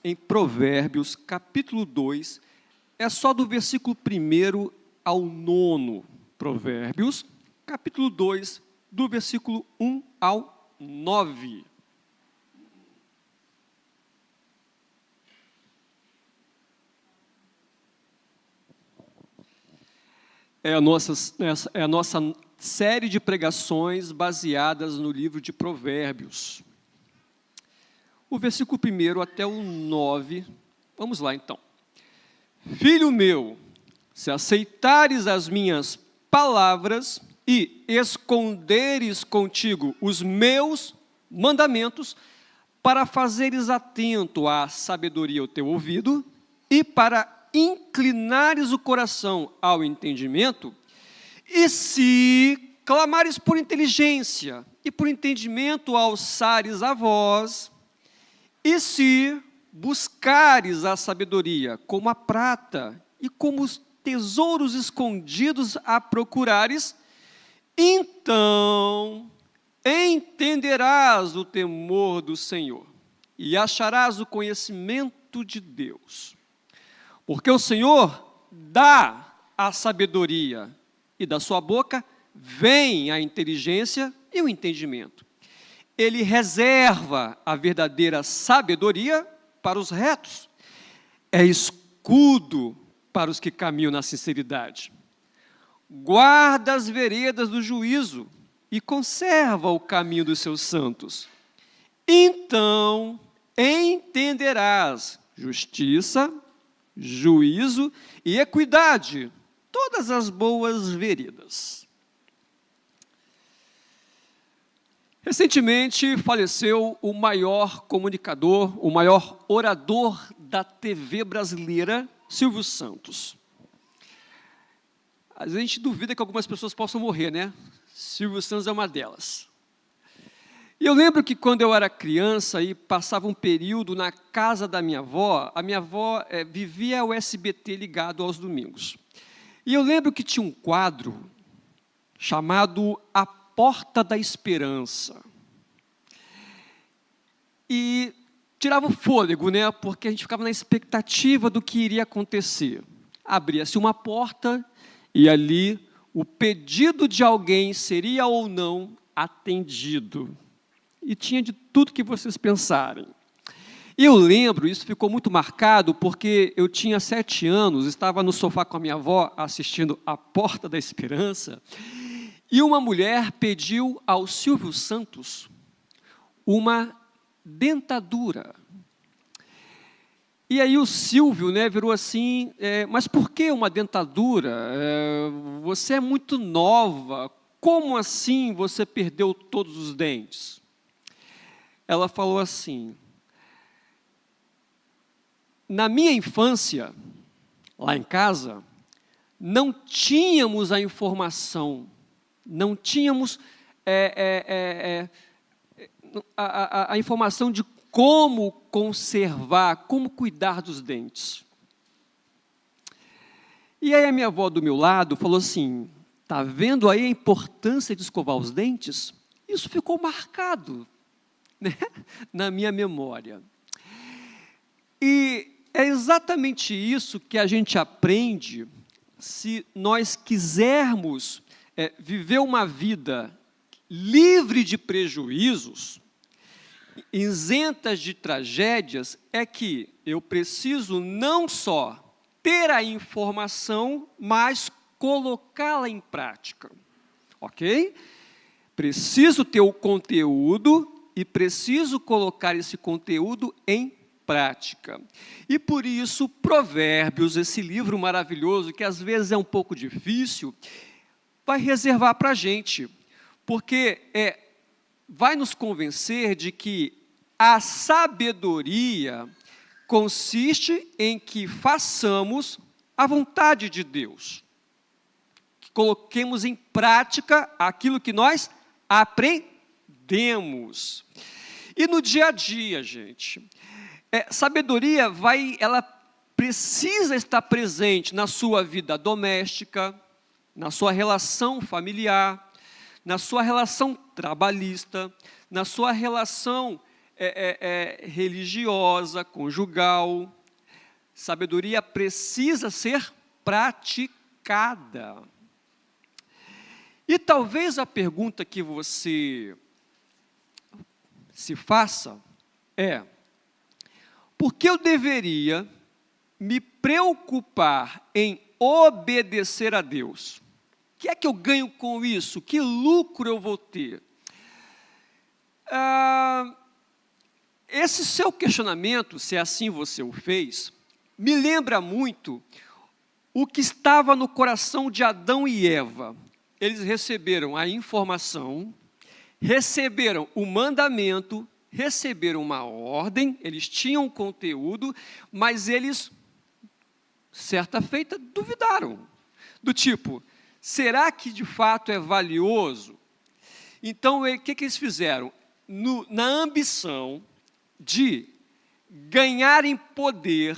em Provérbios, capítulo 2, é só do versículo 1 ao 9. Provérbios, capítulo 2, do versículo 1 ao 9. É a nossa série de pregações baseadas no livro de Provérbios. O versículo 1 até o 9, vamos lá então. Filho meu, se aceitares as minhas palavras e esconderes contigo os meus mandamentos, para fazeres atento à sabedoria o teu ouvido e para inclinares o coração ao entendimento, e se clamares por inteligência e por entendimento alçares a voz, e se buscares a sabedoria como a prata e como os tesouros escondidos a procurares, então entenderás o temor do Senhor e acharás o conhecimento de Deus. Porque o Senhor dá a sabedoria e da sua boca vem a inteligência e o entendimento. Ele reserva a verdadeira sabedoria para os retos. É escudo para os que caminham na sinceridade. Guarda as veredas do juízo e conserva o caminho dos seus santos. Então entenderás justiça, juízo e equidade, todas as boas veredas. Recentemente faleceu o maior comunicador, o maior orador da TV brasileira, Silvio Santos. A gente duvida que algumas pessoas possam morrer, né? Silvio Santos é uma delas. E eu lembro que quando eu era criança e passava um período na casa da minha avó, a minha avó vivia o SBT ligado aos domingos. E eu lembro que tinha um quadro chamado A Porta da Esperança. E tirava o fôlego, né? Porque a gente ficava na expectativa do que iria acontecer. Abria-se uma porta e ali o pedido de alguém seria ou não atendido. E tinha de tudo que vocês pensarem. E eu lembro, isso ficou muito marcado, porque eu tinha 7 anos, estava no sofá com a minha avó, assistindo A Porta da Esperança, e uma mulher pediu ao Silvio Santos uma dentadura. E aí o Silvio, né, virou assim, mas por que uma dentadura? Você é muito nova, como assim você perdeu todos os dentes? Ela falou assim: na minha infância, lá em casa, não tínhamos a informação, não tínhamos a informação de como conservar, como cuidar dos dentes. E aí a minha avó do meu lado falou assim: está vendo aí a importância de escovar os dentes? Isso ficou marcado, né, na minha memória. E é exatamente isso que a gente aprende se nós quisermos viver uma vida livre de prejuízos, isentas de tragédias, é que eu preciso não só ter a informação, mas colocá-la em prática, ok? Preciso ter o conteúdo e preciso colocar esse conteúdo em prática. E por isso, Provérbios, esse livro maravilhoso, que às vezes é um pouco difícil, vai reservar para a gente, porque vai nos convencer de que a sabedoria consiste em que façamos a vontade de Deus, que coloquemos em prática aquilo que nós aprendemos. E no dia a dia, gente, sabedoria ela precisa estar presente na sua vida doméstica, na sua relação familiar, na sua relação trabalhista, na sua relação religiosa, conjugal. Sabedoria precisa ser praticada. E talvez a pergunta que você se faça é: por que eu deveria me preocupar em obedecer a Deus? O que é que eu ganho com isso? Que lucro eu vou ter? Esse seu questionamento, se assim você o fez, me lembra muito o que estava no coração de Adão e Eva. Eles receberam a informação, receberam o mandamento, receberam uma ordem, eles tinham conteúdo, mas eles, certa feita, duvidaram. Do tipo, será que de fato é valioso? Então, o que eles fizeram? Na ambição de ganharem poder,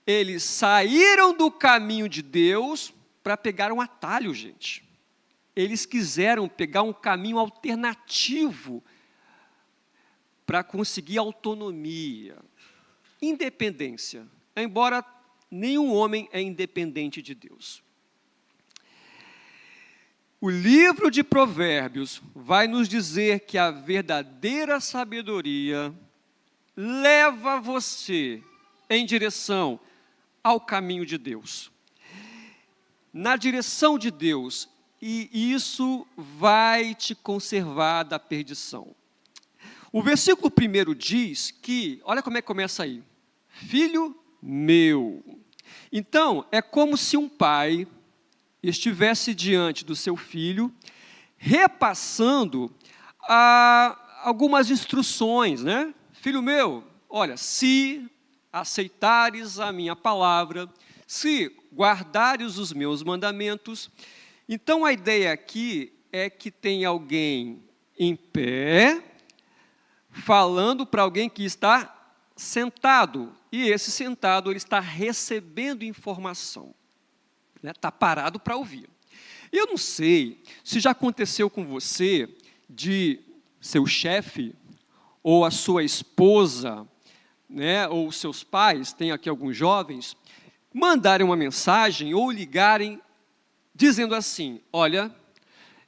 eles saíram do caminho de Deus para pegar um atalho, gente. Eles quiseram pegar um caminho alternativo para conseguir autonomia, independência, embora nenhum homem é independente de Deus. O livro de Provérbios vai nos dizer que a verdadeira sabedoria leva você em direção ao caminho de Deus, na direção de Deus, e isso vai te conservar da perdição. O versículo 1 diz que, olha como é que começa aí: filho meu. Então, é como se um pai estivesse diante do seu filho, repassando algumas instruções, né? Filho meu, olha, se aceitares a minha palavra, se guardares os meus mandamentos. Então, a ideia aqui é que tem alguém em pé, falando para alguém que está sentado, e esse sentado ele está recebendo informação, né? Está parado para ouvir. Eu não sei se já aconteceu com você de seu chefe ou a sua esposa, né, ou seus pais, tem aqui alguns jovens, mandarem uma mensagem ou ligarem dizendo assim: olha,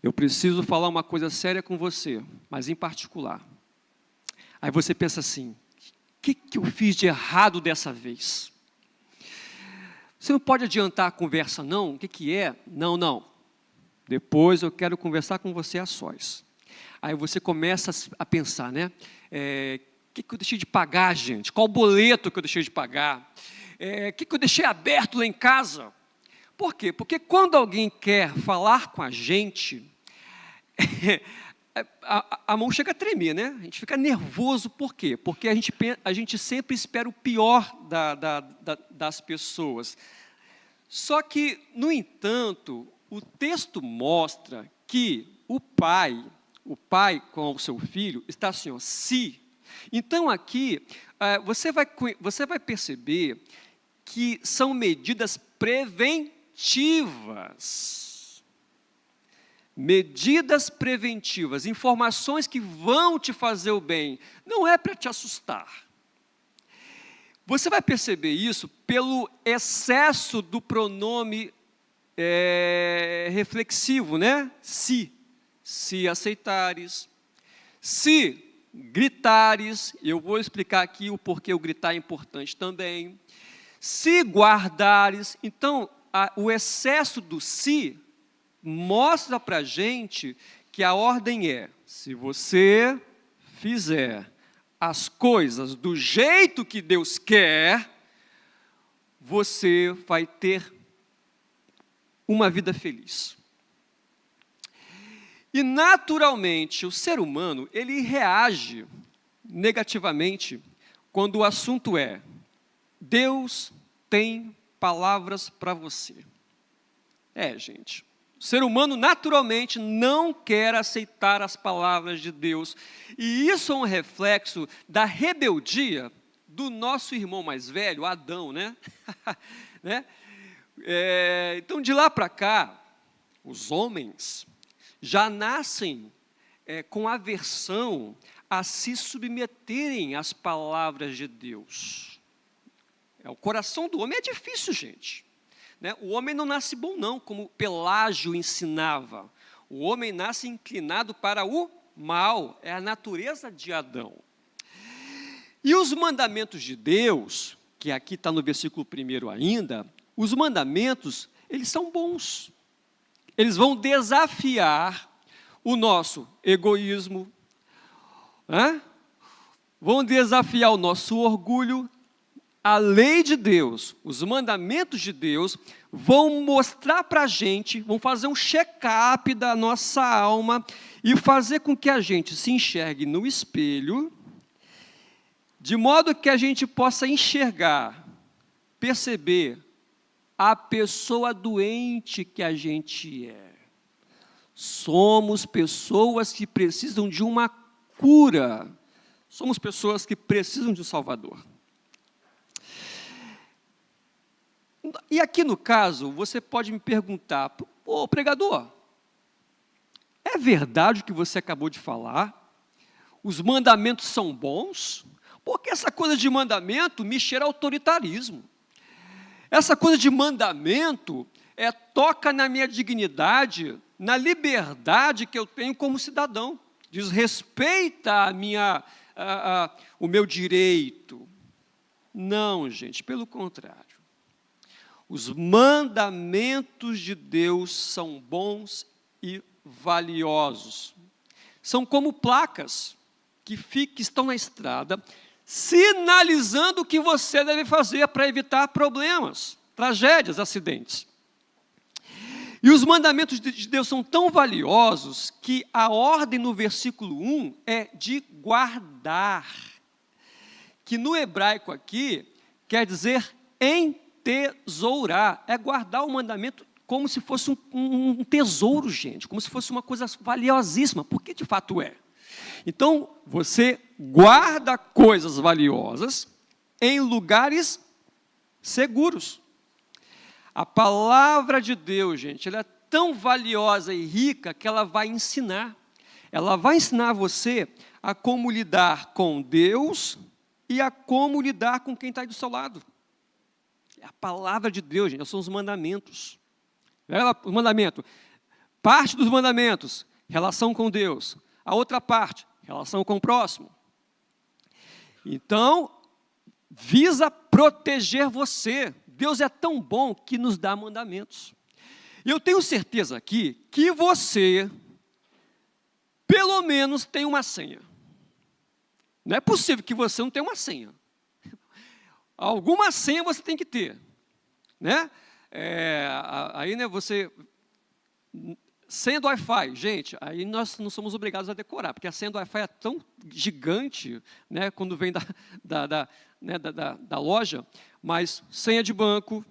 eu preciso falar uma coisa séria com você, mas em particular. Aí você pensa assim: o que eu fiz de errado dessa vez? Você não pode adiantar a conversa, não? O que é? Não. Depois eu quero conversar com você a sós. Aí você começa a pensar, né? O que eu deixei de pagar, gente? Qual o boleto que eu deixei de pagar? O que eu deixei aberto lá em casa? Por quê? Porque quando alguém quer falar com a gente, a mão chega a tremer, né? A gente fica nervoso, por quê? Porque a gente sempre espera o pior das pessoas. Só que, no entanto, o texto mostra que o pai com o seu filho está assim, ó, se. Então, aqui, você vai perceber que são medidas preventivas. Medidas preventivas, informações que vão te fazer o bem, não é para te assustar. Você vai perceber isso pelo excesso do pronome reflexivo, né? Se aceitares, se gritares, eu vou explicar aqui o porquê o gritar é importante também, se guardares. Então, o excesso do se mostra para a gente que a ordem é: se você fizer as coisas do jeito que Deus quer, você vai ter uma vida feliz. E, naturalmente, o ser humano, ele reage negativamente quando o assunto é: Deus tem palavras para você. Gente, o ser humano naturalmente não quer aceitar as palavras de Deus. E isso é um reflexo da rebeldia do nosso irmão mais velho, Adão, né? Então, de lá para cá, os homens já nascem com aversão a se submeterem às palavras de Deus. O coração do homem é difícil, gente. Né? O homem não nasce bom, não, como Pelágio ensinava. O homem nasce inclinado para o mal, é a natureza de Adão. E os mandamentos de Deus, que aqui está no versículo 1 ainda, os mandamentos, eles são bons. Eles vão desafiar o nosso egoísmo, né? Vão desafiar o nosso orgulho. A lei de Deus, os mandamentos de Deus, vão mostrar para a gente, vão fazer um check-up da nossa alma e fazer com que a gente se enxergue no espelho, de modo que a gente possa enxergar, perceber a pessoa doente que a gente é. Somos pessoas que precisam de uma cura. Somos pessoas que precisam de um Salvador. E aqui no caso, você pode me perguntar, ô pregador, é verdade o que você acabou de falar? Os mandamentos são bons? Porque essa coisa de mandamento me cheira autoritarismo. Essa coisa de mandamento toca na minha dignidade, na liberdade que eu tenho como cidadão. Desrespeita o meu direito. Não, gente, pelo contrário. Os mandamentos de Deus são bons e valiosos. São como placas que estão na estrada, sinalizando o que você deve fazer para evitar problemas, tragédias, acidentes. E os mandamentos de Deus são tão valiosos que a ordem no versículo 1 é de guardar, que no hebraico aqui quer dizer entesourar, é guardar o mandamento como se fosse um tesouro, gente, como se fosse uma coisa valiosíssima, porque de fato é. Então, você guarda coisas valiosas em lugares seguros. A palavra de Deus, gente, ela é tão valiosa e rica que ela vai ensinar. Ela vai ensinar você a como lidar com Deus e a como lidar com quem está aí do seu lado. É a palavra de Deus, gente, são os mandamentos. O mandamento, parte dos mandamentos, relação com Deus. A outra parte, relação com o próximo. Então, visa proteger você. Deus é tão bom que nos dá mandamentos. E eu tenho certeza aqui que você, pelo menos, tem uma senha. Não é possível que você não tenha uma senha. Alguma senha você tem que ter. Né? Aí, né, você... Senha do Wi-Fi, gente, aí nós não somos obrigados a decorar, porque a senha do Wi-Fi é tão gigante, né, quando vem da loja, mas senha de banco,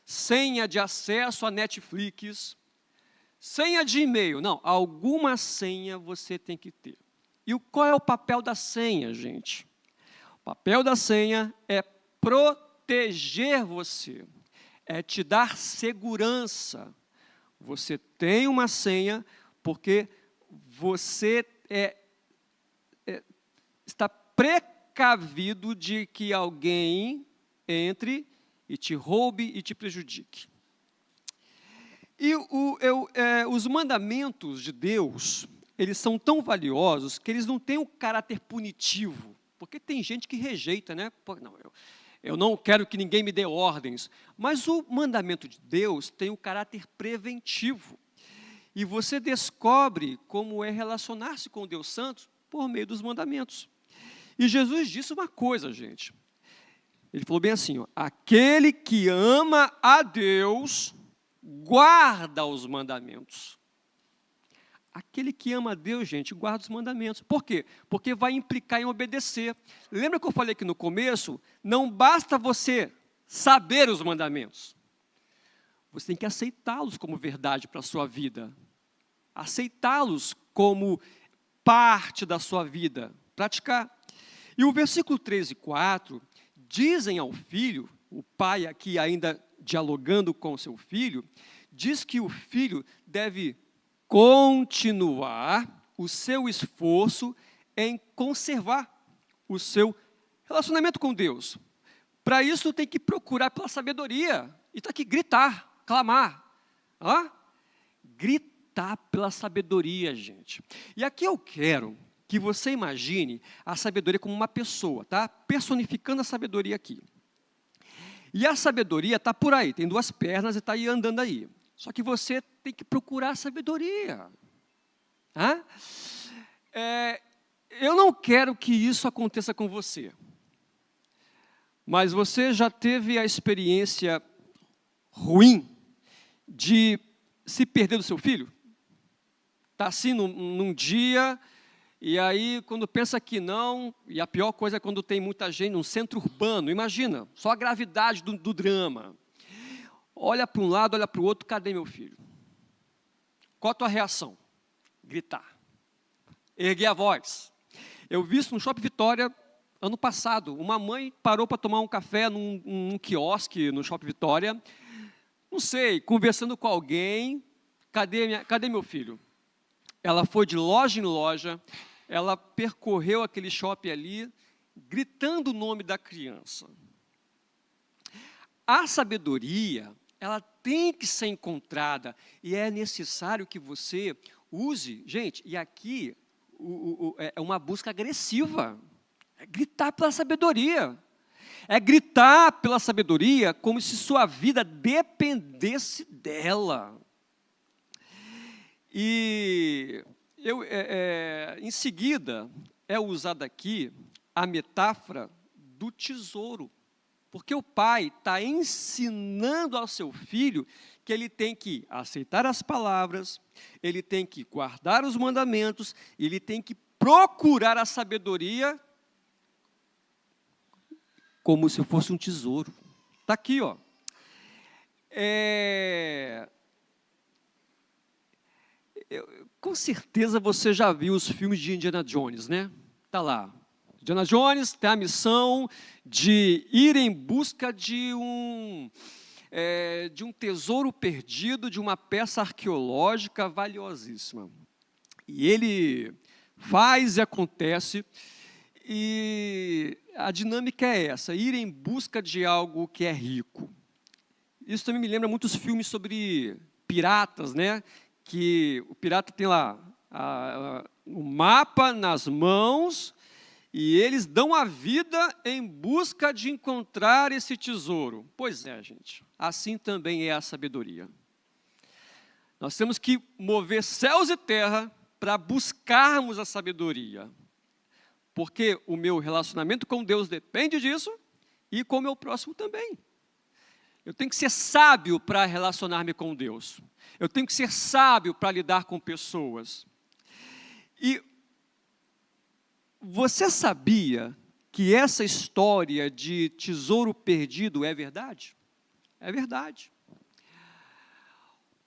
senha de acesso a Netflix, senha de e-mail, não, alguma senha você tem que ter. E qual é o papel da senha, gente? O papel da senha é proteger você, é te dar segurança. Você tem uma senha porque você está precavido de que alguém entre e te roube e te prejudique. E os mandamentos de Deus, eles são tão valiosos que eles não têm um caráter punitivo, porque tem gente que rejeita, né? Não, eu não quero que ninguém me dê ordens, mas o mandamento de Deus tem um caráter preventivo. E você descobre como é relacionar-se com Deus Santo por meio dos mandamentos. E Jesus disse uma coisa, gente. Ele falou bem assim, ó, aquele que ama a Deus, guarda os mandamentos. Aquele que ama a Deus, gente, guarda os mandamentos. Por quê? Porque vai implicar em obedecer. Lembra que eu falei aqui no começo? Não basta você saber os mandamentos. Você tem que aceitá-los como verdade para a sua vida. Aceitá-los como parte da sua vida. Praticar. E o versículo 3 e 4 dizem ao filho, o pai aqui ainda dialogando com o seu filho, diz que o filho deve continuar o seu esforço em conservar o seu relacionamento com Deus. Para isso, tem que procurar pela sabedoria. E está aqui, gritar, clamar. Gritar pela sabedoria, gente. E aqui eu quero que você imagine a sabedoria como uma pessoa, tá? Personificando a sabedoria aqui. E a sabedoria está por aí, tem duas pernas e está aí andando aí. Só que você tem que procurar a sabedoria. Eu não quero que isso aconteça com você. Mas você já teve a experiência ruim de se perder do seu filho? Está assim num dia, e aí quando pensa que não, e a pior coisa é quando tem muita gente num centro urbano, imagina, só a gravidade do drama. Olha para um lado, olha para o outro, cadê meu filho? Qual a tua reação? Gritar. Erguer a voz. Eu vi isso no Shopping Vitória, ano passado. Uma mãe parou para tomar um café num quiosque no Shopping Vitória. Não sei, conversando com alguém. Cadê meu filho? Ela foi de loja em loja. Ela percorreu aquele shopping ali, gritando o nome da criança. A sabedoria, ela tem que ser encontrada. E é necessário que você use. Gente, e aqui é uma busca agressiva. É gritar pela sabedoria. É gritar pela sabedoria como se sua vida dependesse dela. E em seguida, é usada aqui a metáfora do tesouro. Porque o pai está ensinando ao seu filho que ele tem que aceitar as palavras, ele tem que guardar os mandamentos, ele tem que procurar a sabedoria como se fosse um tesouro. Está aqui, ó. Com certeza você já viu os filmes de Indiana Jones, né? Está lá. Indiana Jones tem a missão de ir em busca de um tesouro perdido, de uma peça arqueológica valiosíssima. E ele faz e acontece, e a dinâmica é essa, ir em busca de algo que é rico. Isso também me lembra muitos filmes sobre piratas, né? Que o pirata tem lá o mapa nas mãos, e eles dão a vida em busca de encontrar esse tesouro. Pois é, gente, assim também é a sabedoria. Nós temos que mover céus e terra para buscarmos a sabedoria. Porque o meu relacionamento com Deus depende disso, e com o meu próximo também. Eu tenho que ser sábio para relacionar-me com Deus. Eu tenho que ser sábio para lidar com pessoas. E você sabia que essa história de tesouro perdido é verdade? É verdade.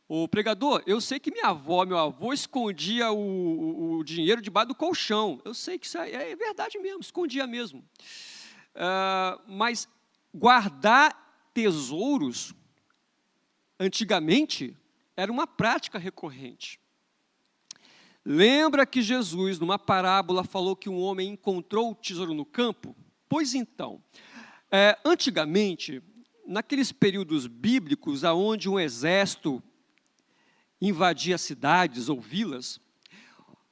O pregador, eu sei que minha avó, meu avô escondia o dinheiro debaixo do colchão. Eu sei que isso é verdade mesmo, escondia mesmo. Mas guardar tesouros, antigamente, era uma prática recorrente. Lembra que Jesus, numa parábola, falou que um homem encontrou o tesouro no campo? Pois então, antigamente, naqueles períodos bíblicos, onde um exército invadia cidades ou vilas,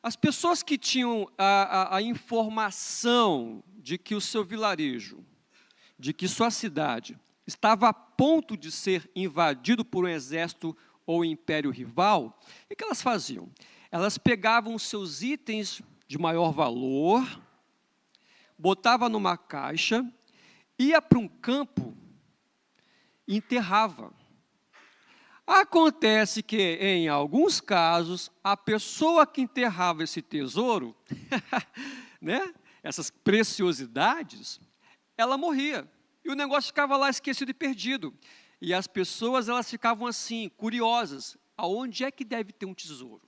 as pessoas que tinham a informação de que o seu vilarejo, de que sua cidade estava a ponto de ser invadido por um exército ou império rival, o que elas faziam? Elas pegavam os seus itens de maior valor, botavam numa caixa, ia para um campo e enterrava. Acontece que, em alguns casos, a pessoa que enterrava esse tesouro, né, essas preciosidades, ela morria. E o negócio ficava lá esquecido e perdido. E as pessoas, elas ficavam assim, curiosas. Aonde é que deve ter um tesouro?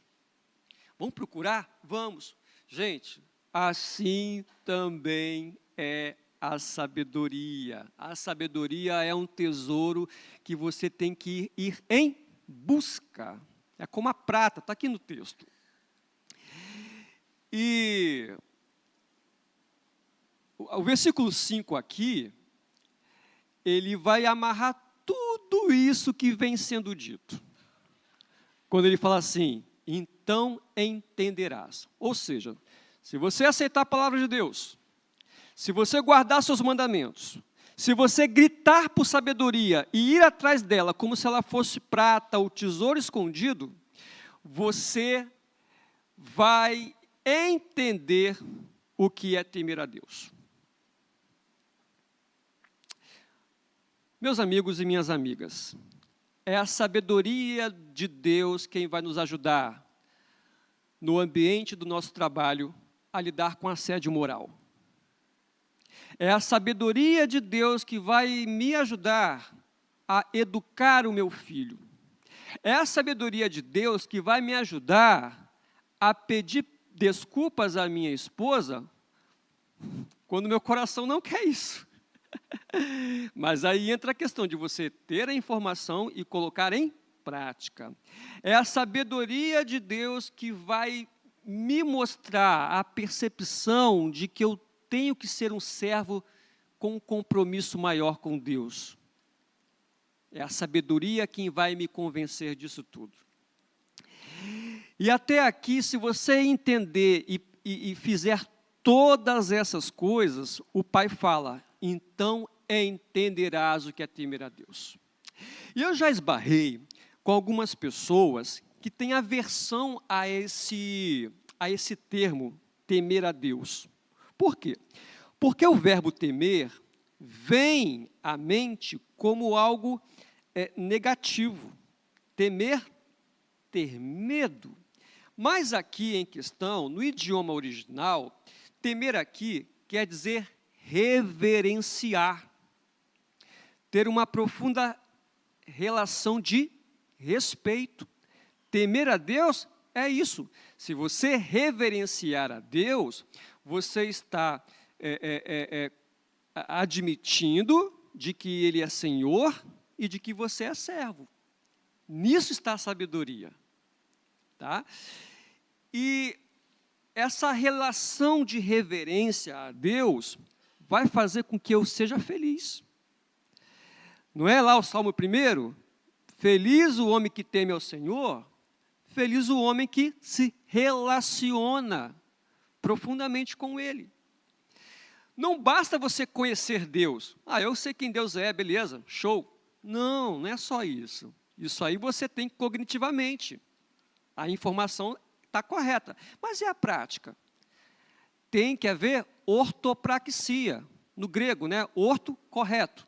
Vamos procurar? Vamos. Gente, assim também é a sabedoria. A sabedoria é um tesouro que você tem que ir em busca. É como a prata, está aqui no texto. E o versículo 5 aqui, ele vai amarrar tudo isso que vem sendo dito. Quando ele fala assim, então entenderás. Ou seja, se você aceitar a palavra de Deus, se você guardar seus mandamentos, se você gritar por sabedoria e ir atrás dela como se ela fosse prata ou tesouro escondido, você vai entender o que é temer a Deus. Meus amigos e minhas amigas, é a sabedoria de Deus quem vai nos ajudar no ambiente do nosso trabalho a lidar com assédio moral. É a sabedoria de Deus que vai me ajudar a educar o meu filho. É a sabedoria de Deus que vai me ajudar a pedir desculpas à minha esposa quando meu coração não quer isso. Mas aí entra a questão de você ter a informação e colocar em prática. É a sabedoria de Deus que vai me mostrar a percepção de que eu tenho que ser um servo com um compromisso maior com Deus. É a sabedoria quem vai me convencer disso tudo. E até aqui, se você entender e fizer todas essas coisas, o Pai fala, então entenderás o que é temer a Deus. E eu já esbarrei com algumas pessoas que têm aversão a esse termo, temer a Deus. Por quê? Porque o verbo temer vem à mente como algo negativo. Temer, ter medo. Mas aqui em questão, no idioma original, temer aqui quer dizer reverenciar, ter uma profunda relação de respeito. Temer a Deus é isso. Se você reverenciar a Deus, você está admitindo de que Ele é Senhor e de que você é servo. Nisso está a sabedoria. Tá? E essa relação de reverência a Deus vai fazer com que eu seja feliz. Não é lá o Salmo 1? Feliz o homem que teme ao Senhor, feliz o homem que se relaciona profundamente com Ele. Não basta você conhecer Deus. Eu sei quem Deus é, beleza, show. Não, não é só isso. Isso aí você tem cognitivamente. A informação está correta. Mas e a prática? Tem que haver ortopraxia. No grego, né? Orto, correto.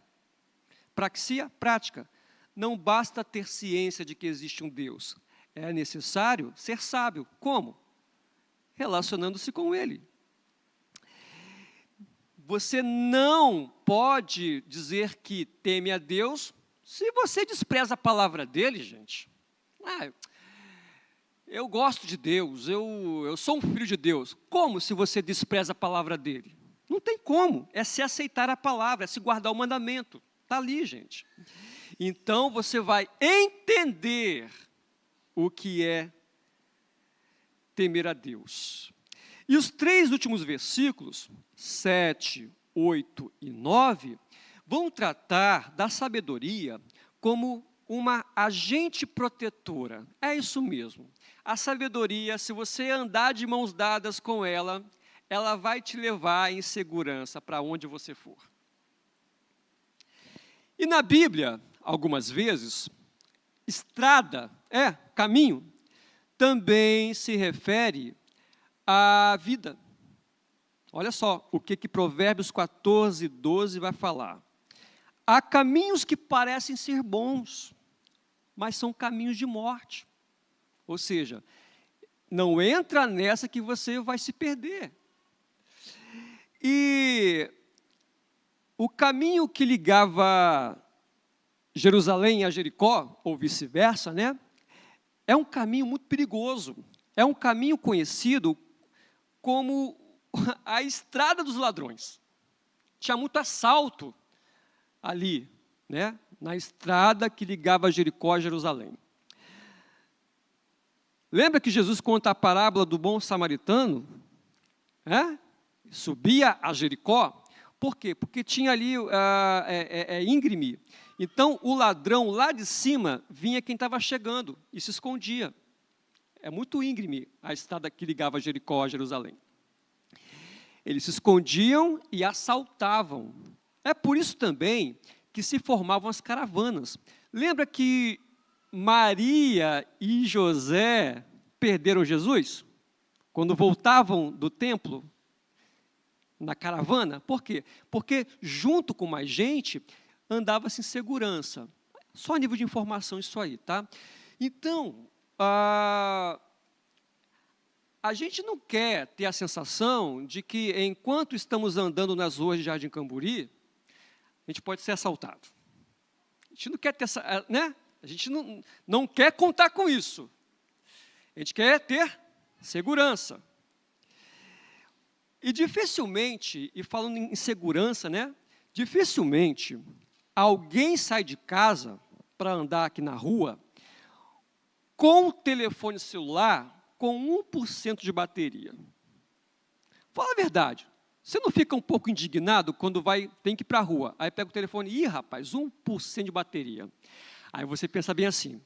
Praxia, prática. Não basta ter ciência de que existe um Deus. É necessário ser sábio. Como? Relacionando-se com Ele. Você não pode dizer que teme a Deus se você despreza a palavra dEle, gente. Eu gosto de Deus, eu sou um filho de Deus. Como se você despreza a palavra dEle? Não tem como, é se aceitar a palavra, é se guardar o mandamento. Está ali, gente. Então, você vai entender o que é temer a Deus. E os 3 últimos versículos, 7, 8 e 9, vão tratar da sabedoria como uma agente protetora. É isso mesmo. A sabedoria, se você andar de mãos dadas com ela, ela vai te levar em segurança para onde você for. E na Bíblia, algumas vezes, estrada, caminho, também se refere à vida. Olha só o que Provérbios 14, 12 vai falar. Há caminhos que parecem ser bons, mas são caminhos de morte. Ou seja, não entra nessa que você vai se perder. E o caminho que ligava Jerusalém a Jericó, ou vice-versa, né? É um caminho muito perigoso. É um caminho conhecido como a estrada dos ladrões. Tinha muito assalto ali, né? Na estrada que ligava Jericó a Jerusalém. Lembra que Jesus conta a parábola do bom samaritano? subia a Jericó. Por quê? Porque tinha ali íngreme. Então, o ladrão lá de cima vinha quem estava chegando e se escondia. É muito íngreme a estrada que ligava Jericó a Jerusalém. Eles se escondiam e assaltavam. É por isso também que se formavam as caravanas. Lembra que Maria e José perderam Jesus? Quando voltavam do templo, na caravana. Por quê? Porque junto com mais gente, andava-se em segurança. Só a nível de informação isso aí, tá? Então, a gente não quer ter a sensação de que, enquanto estamos andando nas ruas de Jardim Camburi, a gente pode ser assaltado. A gente não quer ter essa, né? A gente não quer contar com isso. A gente quer ter segurança. E dificilmente, e falando em segurança, né? Dificilmente alguém sai de casa para andar aqui na rua com o telefone celular com 1% de bateria. Fala a verdade. Você não fica um pouco indignado quando tem que ir para a rua? Aí pega o telefone, ih, rapaz, 1% de bateria. Aí você pensa bem assim,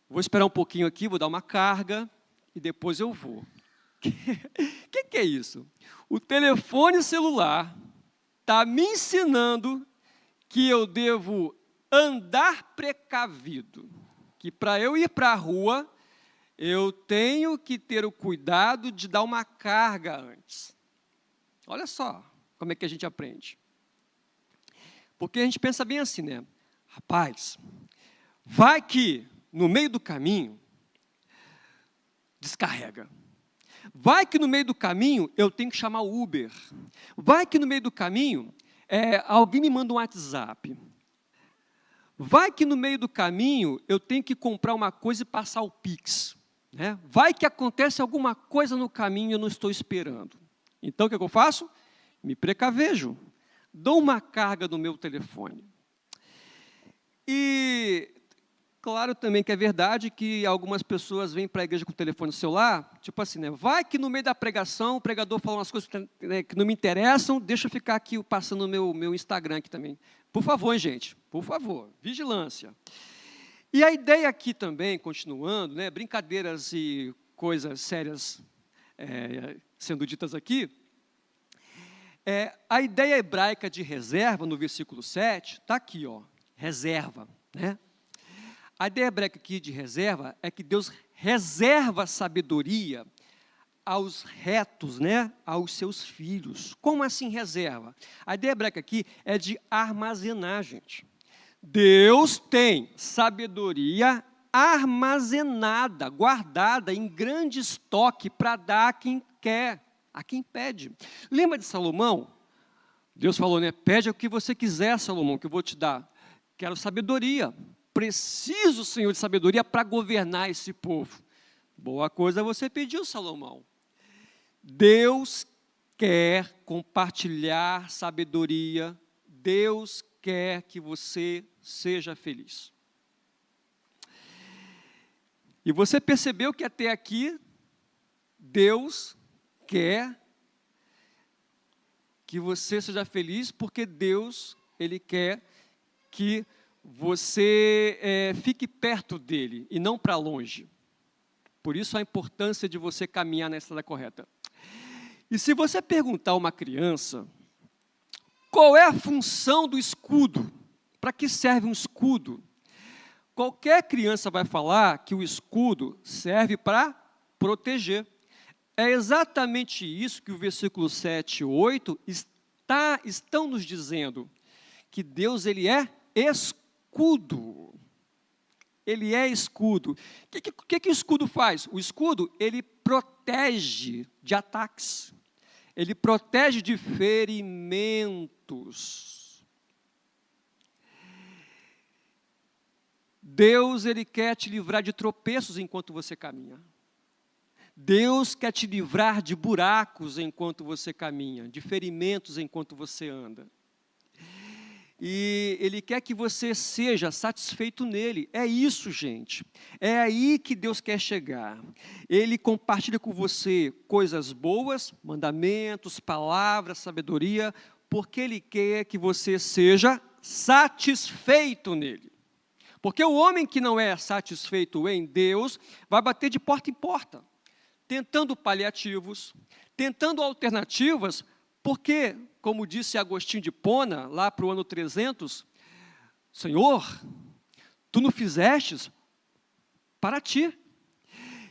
vou esperar um pouquinho aqui, vou dar uma carga e depois eu vou. O que é isso? O telefone celular está me ensinando que eu devo andar precavido, que para eu ir para a rua, eu tenho que ter o cuidado de dar uma carga antes. Olha só como é que a gente aprende. Porque a gente pensa bem assim, né? Rapaz, vai que no meio do caminho descarrega. Vai que no meio do caminho eu tenho que chamar o Uber. Vai que no meio do caminho alguém me manda um WhatsApp. Vai que no meio do caminho eu tenho que comprar uma coisa e passar o Pix. Né? Vai que acontece alguma coisa no caminho e eu não estou esperando. Então, o que eu faço? Me precavejo. Dou uma carga no meu telefone. E, claro também que é verdade que algumas pessoas vêm para a igreja com o telefone celular, tipo assim, né? Vai que no meio da pregação o pregador fala umas coisas que não me interessam, deixa eu ficar aqui passando o meu Instagram aqui também. Por favor, gente, por favor, vigilância. E a ideia aqui também, continuando, né, brincadeiras e coisas sérias sendo ditas aqui, a ideia hebraica de reserva, no versículo 7, está aqui, ó, reserva. Né? A ideia hebraica aqui de reserva é que Deus reserva sabedoria aos retos, né, aos seus filhos. Como assim reserva? A ideia hebraica aqui é de armazenar, gente. Deus tem sabedoria armazenada, guardada em grande estoque para dar a quem quer, a quem pede. Lembra de Salomão? Deus falou, né? Pede o que você quiser, Salomão, que eu vou te dar. Quero sabedoria. Preciso, Senhor, de sabedoria para governar esse povo. Boa coisa você pediu, Salomão. Deus quer compartilhar sabedoria. Deus quer que você seja feliz. E você percebeu que até aqui, Deus quer que você seja feliz, porque Deus, Ele quer que você fique perto dEle e não para longe. Por isso a importância de você caminhar na estrada correta. E se você perguntar a uma criança, qual é a função do escudo? Para que serve um escudo? Qualquer criança vai falar que o escudo serve para proteger. É exatamente isso que o versículo 7 e 8 estão nos dizendo, que Deus, Ele é escudo. Ele é escudo. O que o escudo faz? O escudo, ele protege de ataques. Ele protege de ferimentos. Deus, Ele quer te livrar de tropeços enquanto você caminha. Deus quer te livrar de buracos enquanto você caminha, de ferimentos enquanto você anda. e Ele quer que você seja satisfeito nele. É isso, gente. É aí que Deus quer chegar. Ele compartilha com você coisas boas, mandamentos, palavras, sabedoria, porque Ele quer que você seja satisfeito nele. Porque o homem que não é satisfeito em Deus vai bater de porta em porta, tentando paliativos, tentando alternativas, porque, como disse Agostinho de Hipona, lá para o ano 300, Senhor, Tu não fizestes para Ti.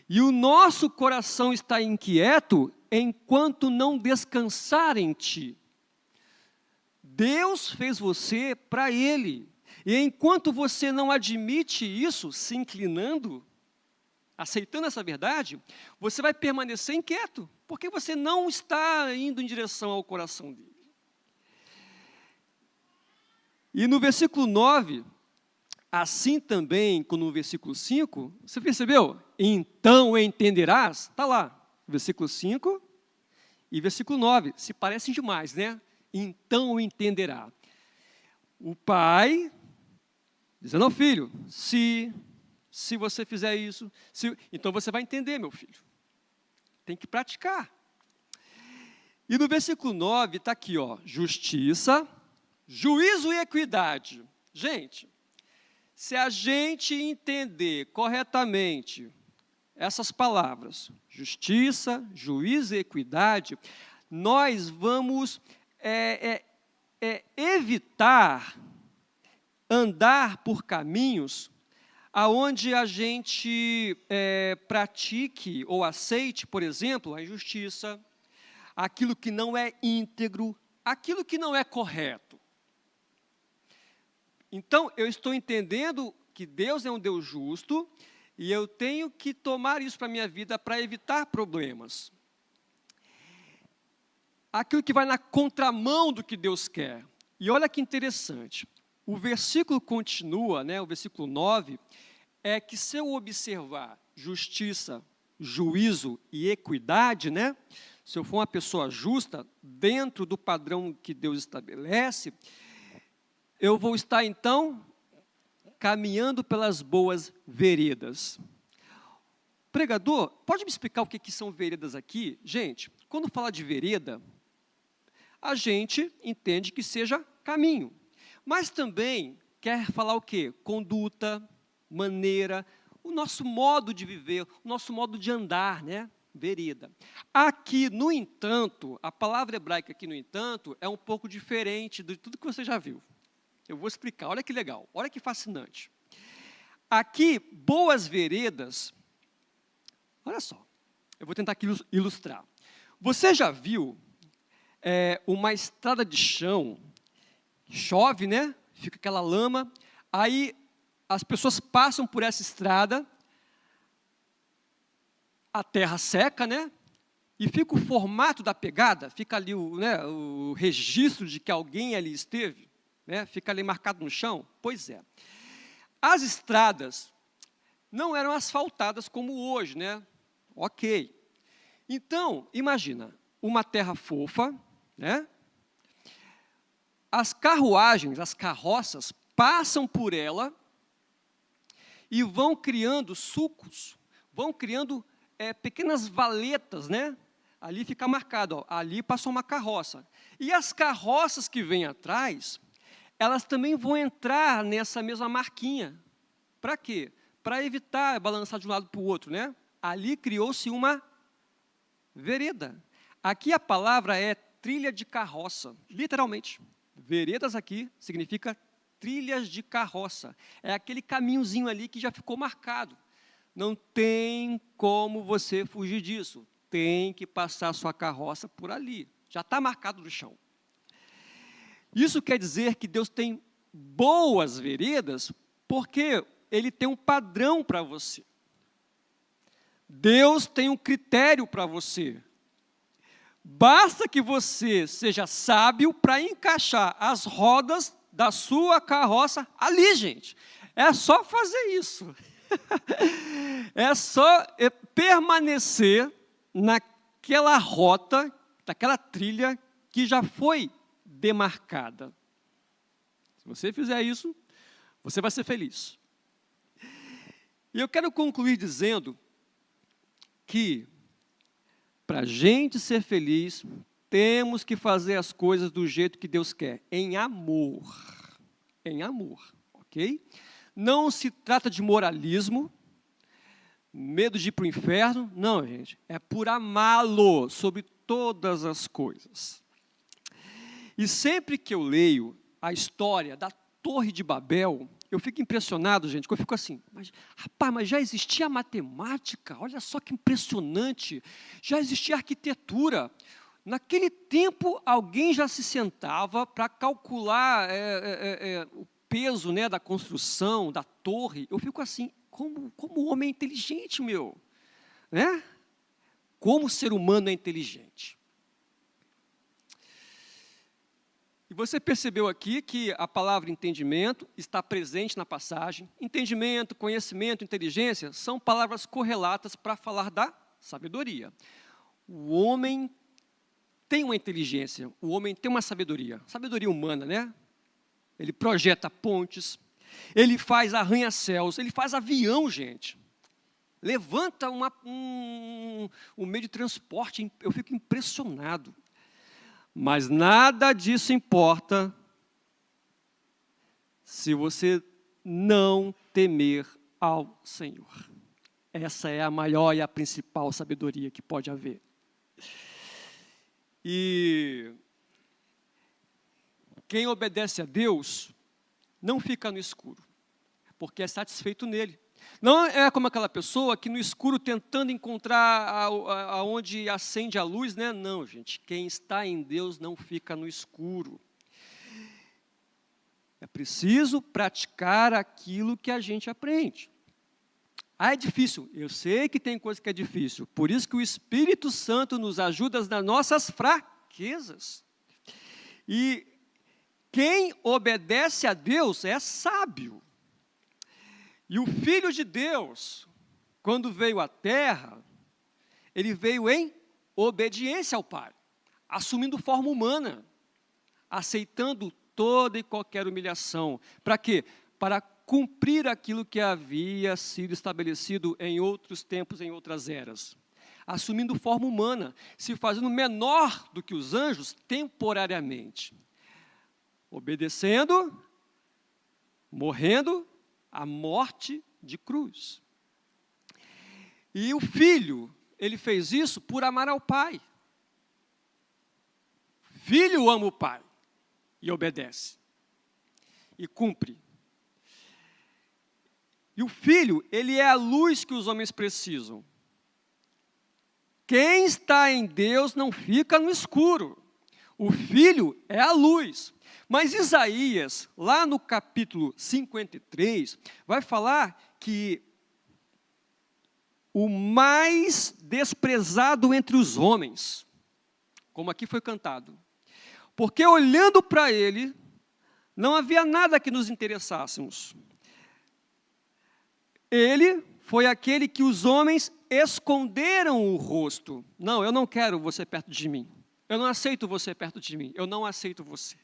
E o nosso coração está inquieto enquanto não descansar em Ti. Deus fez você para Ele. E enquanto você não admite isso, se inclinando, aceitando essa verdade, você vai permanecer inquieto, porque você não está indo em direção ao coração dele. E no versículo 9, assim também, como no versículo 5, você percebeu? Então entenderás, está lá, versículo 5 e versículo 9, se parecem demais, né? Então entenderá. O pai dizendo ao filho, se você fizer isso, então você vai entender, meu filho. Tem que praticar. E no versículo 9 está aqui, ó, justiça, juízo e equidade. Gente, se a gente entender corretamente essas palavras, justiça, juízo e equidade, nós vamos evitar andar por caminhos aonde a gente pratique ou aceite, por exemplo, a injustiça, aquilo que não é íntegro, aquilo que não é correto. Então, eu estou entendendo que Deus é um Deus justo e eu tenho que tomar isso para a minha vida para evitar problemas. Aquilo que vai na contramão do que Deus quer. E olha que interessante. O versículo continua, né, o versículo 9, é que se eu observar justiça, juízo e equidade, né, se eu for uma pessoa justa, dentro do padrão que Deus estabelece, eu vou estar, então, caminhando pelas boas veredas. Pregador, pode me explicar o que são veredas aqui? Gente, quando fala de vereda, a gente entende que seja caminho. Mas também quer falar o quê? Conduta, maneira, o nosso modo de viver, o nosso modo de andar, né? Vereda. Aqui, no entanto, a palavra hebraica aqui, no entanto, é um pouco diferente de tudo que você já viu. Eu vou explicar, olha que legal, olha que fascinante. Aqui, boas veredas, olha só, eu vou tentar aqui ilustrar. Você já viu uma estrada de chão, chove, né? Fica aquela lama, aí as pessoas passam por essa estrada, a terra seca, né? E fica o formato da pegada, fica ali o registro de que alguém ali esteve, né? Fica ali marcado no chão. Pois é. As estradas não eram asfaltadas como hoje, né? Ok. Então, imagina, uma terra fofa, né? As carruagens, as carroças, passam por ela e vão criando sulcos, vão criando pequenas valetas, né? Ali fica marcado, ó, ali passou uma carroça. E as carroças que vêm atrás, elas também vão entrar nessa mesma marquinha. Para quê? Para evitar balançar de um lado para o outro, né? Ali criou-se uma vereda. Aqui a palavra é trilha de carroça, literalmente. Veredas aqui significa trilhas de carroça. É aquele caminhozinho ali que já ficou marcado. Não tem como você fugir disso. Tem que passar sua carroça por ali. Já está marcado no chão. Isso quer dizer que Deus tem boas veredas porque Ele tem um padrão para você. Deus tem um critério para você. Basta que você seja sábio para encaixar as rodas da sua carroça ali, gente. É só fazer isso. É só permanecer naquela rota, naquela trilha que já foi demarcada. Se você fizer isso, você vai ser feliz. E eu quero concluir dizendo que, para a gente ser feliz, temos que fazer as coisas do jeito que Deus quer, em amor. Em amor, ok? Não se trata de moralismo, medo de ir para o inferno, não, gente. É por amá-lo sobre todas as coisas. E sempre que eu leio a história da Torre de Babel, eu fico impressionado, gente, que eu fico assim, rapaz, mas já existia matemática, olha só que impressionante, já existia arquitetura. Naquele tempo, alguém já se sentava para calcular o peso, né, da construção, da torre. Eu fico assim, como o homem é inteligente, meu, né? Como o ser humano é inteligente. E você percebeu aqui que a palavra entendimento está presente na passagem. Entendimento, conhecimento, inteligência são palavras correlatas para falar da sabedoria. O homem tem uma inteligência, o homem tem uma sabedoria humana, né? Ele projeta pontes, ele faz arranha-céus, ele faz avião, gente. Levanta um meio de transporte, eu fico impressionado. Mas nada disso importa se você não temer ao Senhor. Essa é a maior e a principal sabedoria que pode haver. E quem obedece a Deus não fica no escuro, porque é satisfeito nele. Não é como aquela pessoa que no escuro tentando encontrar aonde acende a luz, né? Não, gente, quem está em Deus não fica no escuro. É preciso praticar aquilo que a gente aprende. Ah, é difícil. Eu sei que tem coisa que é difícil. Por isso que o Espírito Santo nos ajuda nas nossas fraquezas. E quem obedece a Deus é sábio. E o Filho de Deus, quando veio à terra, ele veio em obediência ao Pai, assumindo forma humana, aceitando toda e qualquer humilhação. Para quê? Para cumprir aquilo que havia sido estabelecido em outros tempos, em outras eras. Assumindo forma humana, se fazendo menor do que os anjos temporariamente. Obedecendo, morrendo, a morte de cruz. E o Filho, ele fez isso por amar ao Pai. Filho ama o Pai e obedece. E cumpre. E o Filho, ele é a luz que os homens precisam. Quem está em Deus não fica no escuro. O Filho é a luz. Mas Isaías, lá no capítulo 53, vai falar que o mais desprezado entre os homens, como aqui foi cantado, porque olhando para ele, não havia nada que nos interessássemos. Ele foi aquele que os homens esconderam o rosto. Não, eu não quero você perto de mim. Eu não aceito você perto de mim. Eu não aceito você.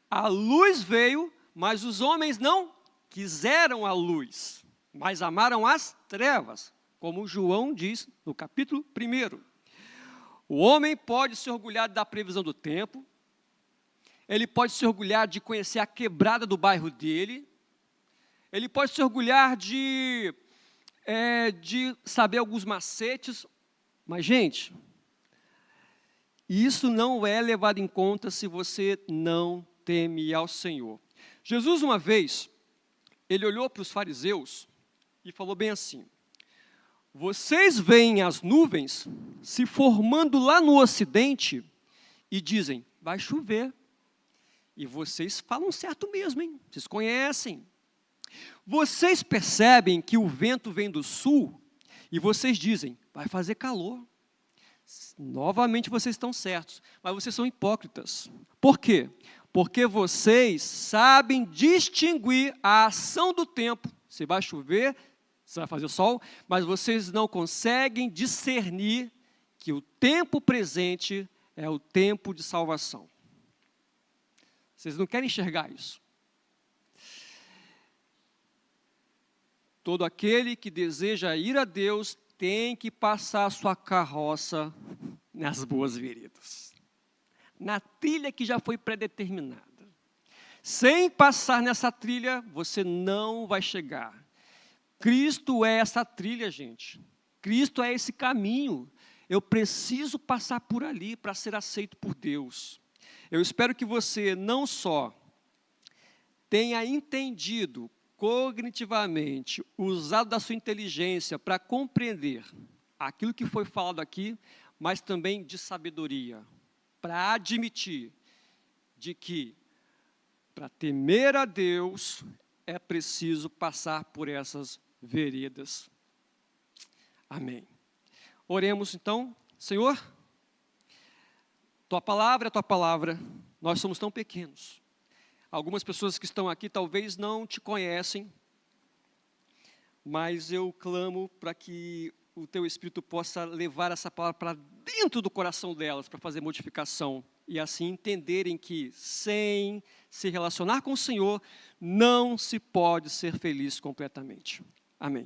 A luz veio, mas os homens não quiseram a luz, mas amaram as trevas, como João diz no capítulo 1. O homem pode se orgulhar da previsão do tempo, ele pode se orgulhar de conhecer a quebrada do bairro dele, ele pode se orgulhar de saber alguns macetes, mas, gente, isso não é levado em conta se você não teme ao Senhor. Jesus, uma vez, ele olhou para os fariseus e falou bem assim: vocês veem as nuvens se formando lá no ocidente e dizem, vai chover. E vocês falam certo mesmo, hein? Vocês conhecem. Vocês percebem que o vento vem do sul e vocês dizem, vai fazer calor. Novamente vocês estão certos, mas vocês são hipócritas. Por quê? Porque vocês sabem distinguir a ação do tempo. Se vai chover, se vai fazer sol, mas vocês não conseguem discernir que o tempo presente é o tempo de salvação. Vocês não querem enxergar isso. Todo aquele que deseja ir a Deus tem que passar sua carroça nas boas veredas, na trilha que já foi predeterminada. Sem passar nessa trilha, você não vai chegar. Cristo é essa trilha, gente. Cristo é esse caminho. Eu preciso passar por ali para ser aceito por Deus. Eu espero que você não só tenha entendido cognitivamente, usado da sua inteligência para compreender aquilo que foi falado aqui, mas também de sabedoria, para admitir de que, para temer a Deus, é preciso passar por essas veredas. Amém. Oremos então. Senhor, Tua palavra é Tua palavra, nós somos tão pequenos. Algumas pessoas que estão aqui talvez não Te conhecem, mas eu clamo para que o Teu Espírito possa levar essa palavra para dentro do coração delas, para fazer modificação, e assim entenderem que sem se relacionar com o Senhor, não se pode ser feliz completamente. Amém.